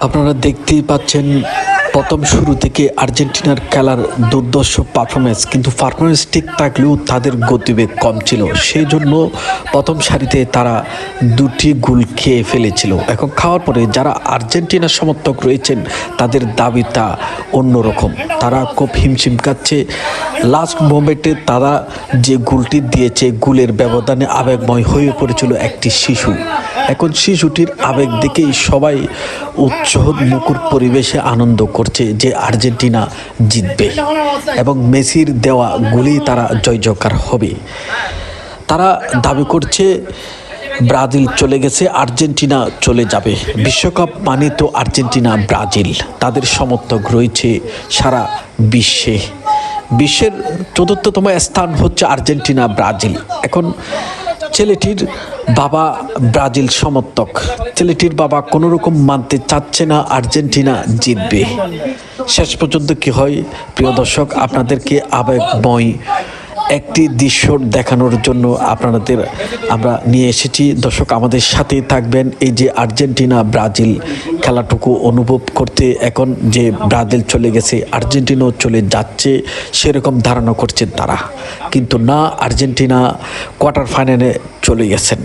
আপনারা দেখতেই পাচ্ছেন প্রথম শুরু থেকে আর্জেন্টিনার খেলার দুর্ধর্ষ পারফরমেন্স, কিন্তু পারফরমেন্স ঠিক থাকলেও তাদের গতিবেগ কম ছিল। সেই জন্য প্রথম সারিতে তারা দুটি গোল খেয়ে ফেলেছিল। এখন খাওয়ার পরে যারা আর্জেন্টিনার সমর্থক রয়েছেন তাদের দাবিটা অন্যরকম। তারা খুব হিমশিম খাচ্ছে। লাস্ট মোমেন্টে তারা যে গোলটি দিয়েছে, গোলের ব্যবধানে আবেগময় হয়ে পড়েছিল একটি শিশু। এখন শিশুটির আবেগ দেখেই সবাই উৎসাহ মুখর পরিবেশে আনন্দ করছে যে আর্জেন্টিনা জিতবে এবং মেসির দেওয়া গোলে তারা জয়জয়কার হবে। তারা দাবি করছে ব্রাজিল চলে গেছে, আর্জেন্টিনা চলে যাবে। বিশ্বকাপ মানে তো আর্জেন্টিনা ব্রাজিল, তাদের সমর্থক রয়েছে সারা বিশ্বে। বিশ্বের চতুর্থতম স্থান হচ্ছে আর্জেন্টিনা ব্রাজিল। এখন ছেলেটির বাবা ব্রাজিল সমর্থক, ছেলেটির বাবা কোনো রকম মানতে চাচ্ছে না আর্জেন্টিনা জিতবে। শেষ পর্যন্ত কি হয় প্রিয় দর্শক, আপনাদেরকে আবেগময় একটি দৃশ্য দেখানোর জন্য আপনাদের আমরা নিয়ে এসেছি। দর্শক আমাদের সাথেই থাকবেন। এই যে আর্জেন্টিনা ব্রাজিল খেলাটুকু অনুভব করতে, এখন যে ব্রাজিল চলে গেছে আর্জেন্টিনাও চলে যাচ্ছে সেরকম ধারণা করছেন তারা, কিন্তু না, আর্জেন্টিনা কোয়ার্টার ফাইনালে চলে গেছেন।